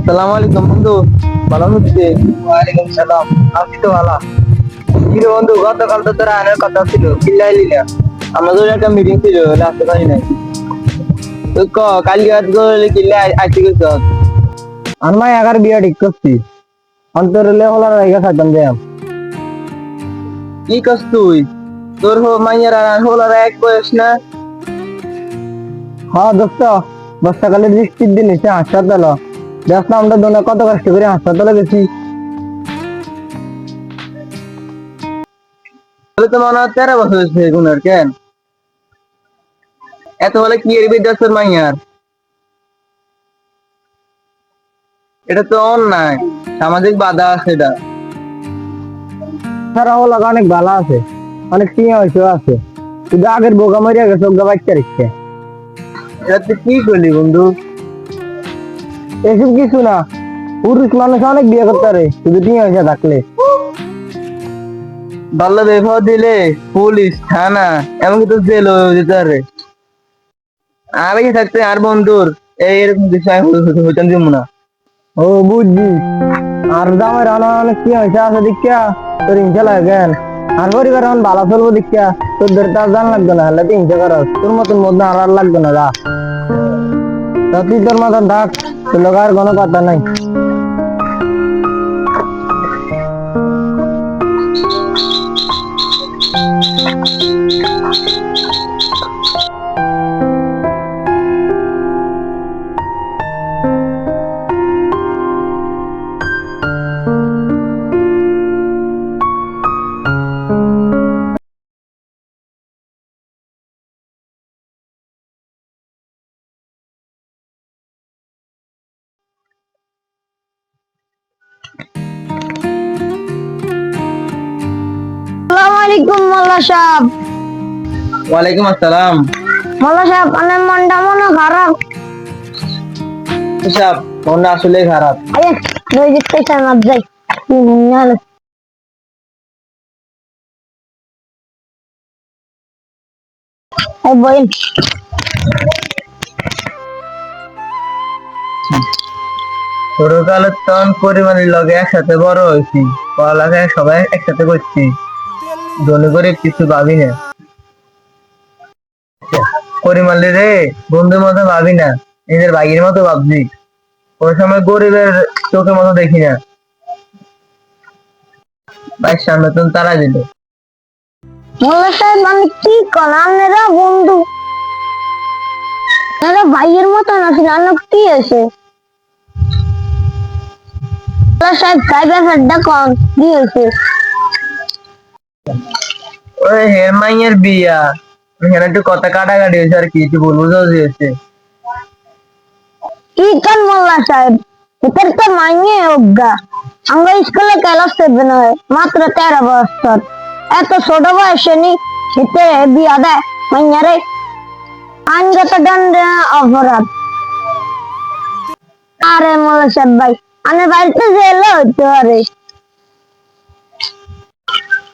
আসসালামু আলাইকুম বন্ধু, ভালো হচ্ছে? ওয়ালাইকুম সালাম। আমি তো ভালো। কি রে বন্ধু, গতকাল তো তোর আনার কথা ছিল, কিল্লাইলি না? আমাদের একটা মিটিং ছিল, আসতে পারি নাই। তুই কালকে রাত করে কিল্লা আসতে গেছ? আমার এগার বিয়া ঠিক করছি, অন্তরলে হলার জায়গা থাকতাম যে। কি করছ তুই? তোর মাইয়ার আর হলার এক বয়স না? হ্যাঁ দোস্ত, বর্ষাকালের বৃষ্টির দিন এসে হাসপাতাল দেখলাম, আমরা দোনো কত কষ্ট করে হাসপাতালে গেছি। তাহলে তো মনে হয় 13 বছর হয়েছে গুনার কেন? এত বলে কি এর বিদ্যাস তোর মাইয়ার? এটা তো অন্যায়, সামাজিক বাধা আছে এটা। তারা হলো অনেক ভালো আছে, অনেক টিয়া হয়েছে আছে, শুধু আগের বোকা মরিয়া গেছে, ওগা বাচ্চা রেখছে। এটা তুই কি করলি বন্ধু? এসব কিছু না, পুরুষ মানুষ অনেক বিয়ে করতে পারে শুধু টিয়া হয়েছে থাকলে। বাল্য বিবাহ দিলে পুলিশ থানা এমনকি তো জেল যেতে পারে। আর বেঁচে থাকতে আর বন্ধুর এরকম বিষয় হইতাম দিব না। ও বুঝছি, আর দামের রান্না অনেক কি হয়েছে আছে দীক্ষা, তোর হিংসা লাগে কেন? আর পরিবার এখন ভালো চলবো দীক্ষা, তোর ধরে তার জান লাগবে না, হলে তুই হিংসা করস, তোর মতন মধ্যে আর লাগবে না যা। তা তুই তোর মতন থাক, তোর লোক আর কোনো কথা নাই। আসসালামু আলাইকুম মোল্লা সাহেব। ওয়ালাইকুম আসসালাম। মোল্লা সাহেব, আমার মনটা মনে খারাপ। হিসাব মনটা আসলে খারাপ। আরে নই দেখতে চাই না যাই। নালে এই বইন। ছোটকালে তখন পরিবারের লগে একসাথে বড় হয়েছি, পড়ালেখা সবাই একসাথে করছি, ধনী গরিব কিছু ভাবি না। পরিমাণে রে বন্ধুর মতো ভাবি না, নিজের ভাইয়ের মতো ভাবছি। কোন সময় গরিবের চোখের মতো দেখি না। ভাইয়ের সামনে তুমি তারা দিল। মোল্লা সাহেব, আমি কি করলাম? এরা বন্ধু, এরা ভাইয়ের মতো না, জানো কি আছে? মোল্লা সাহেব, তাই ব্যাপারটা কম কি হয়েছে? ওই হেরমাইয়ের বিয়া, এখানে একটু কথা কাটাকাটি হয়েছে আর কি, একটু ভুল বুঝাবুঝি হয়েছে। কি কান মোল্লা সাহেব, এটার তো মাইনে অজ্ঞা। আমরা স্কুলে ক্লাস 7 হয়, মাত্র 13 বছর। এত ছোট বয়সে নি শীতে বিয়া দেয় মাইয়ারে? আইনগত দণ্ড অপরাধ। আরে মোল্লা সাহেব ভাই, আমার বাড়িতে জেলে হইতে পারে।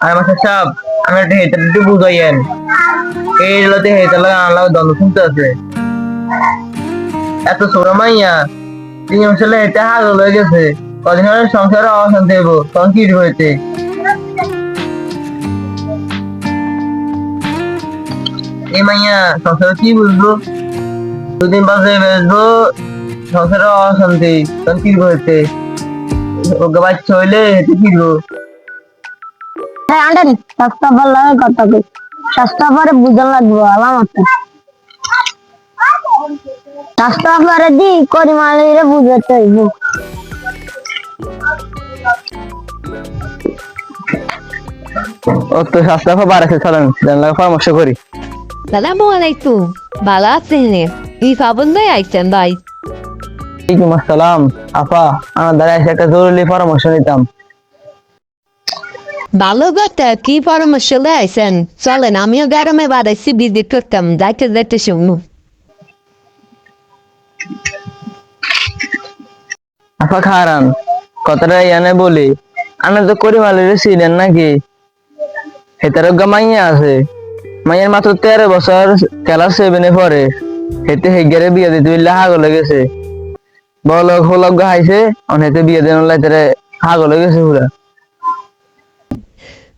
আর মাসের সাহেব, আমি একটা হেঁটে একটু বুঝাইয়েন, এই এলাতে হেঁটে লাগা আনলাম দ্বন্দ্ব শুনতে আছে। এত ছোট মাইয়া 3 মাস হেঁটে হাগল হয়ে গেছে, কদিন হলে সংসারে অশান্তি হইব, তখন কি হইতে? এই মাইয়া সংসারে কি বুঝবো? দুদিন বাজে বেসবো, সংসারে অশান্তি, তখন কি হইতে? ওকে বাচ্চা হইলে হেঁটে ফিরবো। হ্যাঁ আন্ডার সস্তা বললাম কথা কই, সস্তা পরে বুঝন লাগবো আলামত। সস্তা পরে দি করিমালিরে বুঝাতে হইব। ও তো স্বাস্থ্য খুব বাড়াচ্ছে, চলেন জানলা পরামর্শ করি। সালামু আলাইকুম, ভালো আছেন? এই খবর দিয়ে আইছেন ভাই? ওয়ালাইকুম আসসালাম। আপা, আমার দ্বারা এসে একটা জরুরি পরামর্শ নিতাম। ভালো কথা, কি পরামর্শ দিয়ে আইছেন? চলেন, আমিও গ্রামে বাড়াইছি, ভিজিট করতাম, যাইতে যাইতে শুনবো। আপা খারান, কথাটা ইয়ানে বলি, আনা তো করিমালের ছিলেন নাকি? হেতার মাইয়া আছে, মাইয়ার মাত্র 13 বছর, ক্লাস 7 পড়ে, হেতে হেগেরে বিয়ে দিতে হাগলে গেছে। বলক হলক গাইছে অনেতে বিয়ে দেন লাইতারে পাগল হয়ে গেছে পুরা।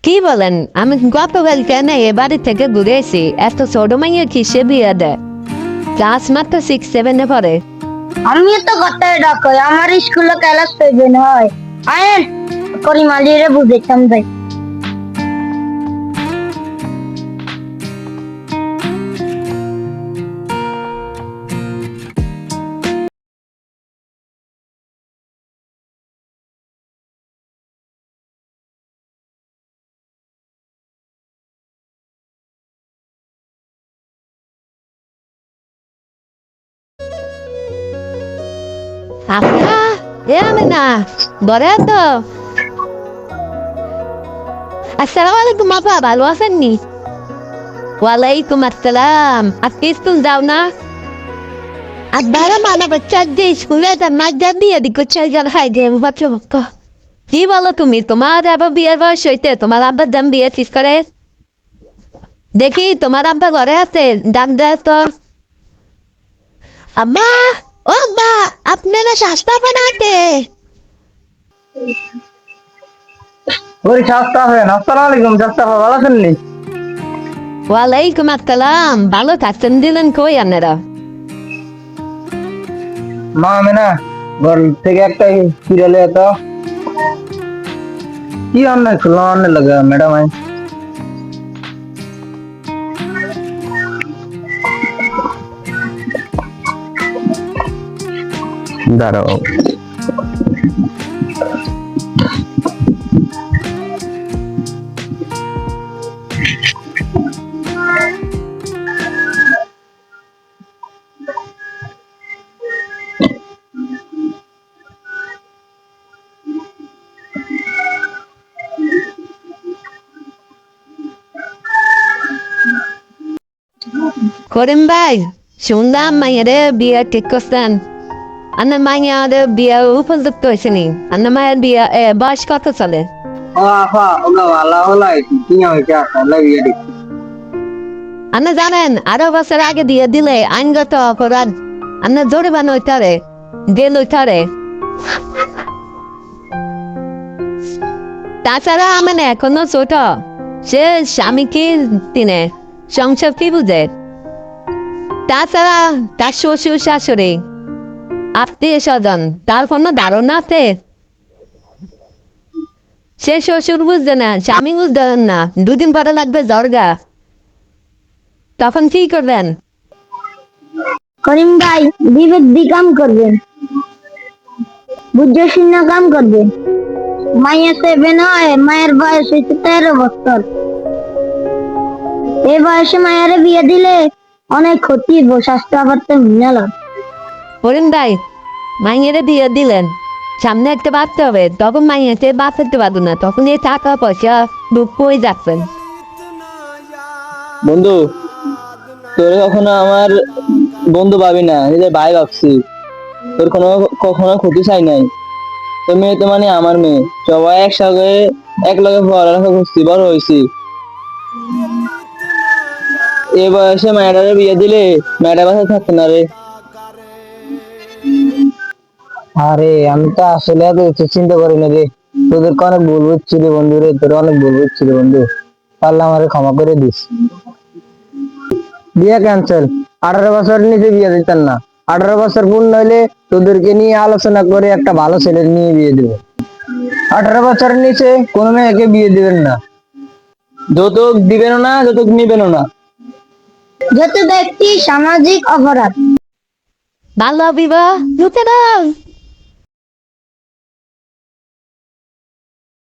কি বলেন? আমি গতকাল কেন এ বাড়ি থেকে ঘুরে এসি, এত ছোট মাইয়া কিসে বিয়ে দেয়? ক্লাস মাত্র 6-7 পড়ে। আমি তো কথাই ডাকো, আমার স্কুলে ক্লাস 7 হয়। আয়েন করিম আলীরে বুঝাইতাম যাই। আচ্ছা, এ আমি না বলে তো। আসসালামু আলাইকুম আপা, ভালো আছেননি? ওয়ালাইকুম আসসালাম। আজকে স্কুল যাও না? আর বারা মানা বাচ্চা যে স্কুলে মাছ যা দিয়ে দিকে চাল জাল খাই দিয়ে বাচ্চা কি বলো তুমি? তোমার আবার বিয়ের বয়স হইতে তোমার আব্বার দাম বিয়ে ঠিক করে? দেখি তোমার আব্বা ঘরে আছে, ডাক দেয় তো। আম্মা, ও আব্বা, আপনারা সস্তা বানাতে। ওই শাস্তা হবেন। আসসালামু আলাইকুম শাস্তা, ভালো আছেন নি? ওয়ালাইকুম আসসালাম, ভালো থাকতেন দিলেন কই আপনারা? মা আমি না ঘর থেকে একটা সিরিয়ালে এত কি অন্যায় করলাম, অন্যায় লাগে ম্যাডাম। আই দাঁড়াও। করিম ভাই, শুনলাম মাইয়ারে বিয়ে ঠিক করছেন। আপনার মাইয়াদের বিয়ে উপযুক্ত হয়েছে নি? আপনার মায়ের বিয়ে বয়স কত চলে? ও আফা ওগা ভালো হলো আইছি কি হইছে আসলে বিয়ে দেখি। আপনি জানেন 18 বছর আগে বিয়ে দিলে আইনগত অপরাধ, আপনার জরিমানা হইতারে, জেল হইতারে। তাছাড়া আমার এখনো ছোট, সে স্বামী কি তিনে সংসার কি বুঝে? তাছাড়া তার শ্বশুর শাশুড়ি আত্মীয় স্বজন তার কোনো ধারণা আছে? সে শ্বশুর বুঝবে না, স্বামী বুঝতে না, দুদিন পরে লাগবে জর্গা, তখন কি করবেন? করিম ভাই বিবেক দি কাম করবেন, বুঝে শুনে কাম করবেন। মাইয়া 7 হয়, মায়ের বয়স হয়েছে 13 বছর। এই বয়সে মায়ের বিয়ে দিলে অনেক ক্ষতি, স্বাস্থ্য আবার তো মিলালাম। করিম ভাই, মাইয়েরে বিয়ে দিলেন, সামনে একটা বাঁচতে হবে, তখন মাইয়েতে বাঁচাতে পারবো না, তখন এই টাকা পয়সা বুক হয়ে যাচ্ছেন। বন্ধু তোর কখনো আমার বন্ধু ভাবি না, নিজের ভাই ভাবছি। তোর কখনো ক্ষতি চাই নাই। তোর মেয়ে তো মানে আমার মেয়ে, সবাই একসাথে এক লগে পড়ালেখা করছি, বড় হয়েছি। এ বয়সে মেয়েটারে বিয়ে দিলে মেয়েটা বাসা থাকতো না রে। আরে আমি তো আসলে এত কিছু চিন্তা করি না রে। তোদেরকে অনেক ভুল বুঝছি রে বন্ধু রে, তোর অনেক ভুল বুঝছি রে বন্ধু। পারলে আমারে ক্ষমা করে দিস। বিয়ে ক্যান্সেল। 18 বছরের নিচে বিয়ে দিতেন না। 18 বছর পূর্ণ হইলে তোদেরকে নিয়ে আলোচনা করে একটা ভালো ছেলে নিয়ে বিয়ে দেবো। 18 বছরের নিচে কোনো মেয়েকে বিয়ে দিবেন না। যৌতুক দিবেনও না, যৌতুক নিবেনও না। যত ব্যক্তি সামাজিক অপরাধ। ভালো বিবাহ লুটে দাও।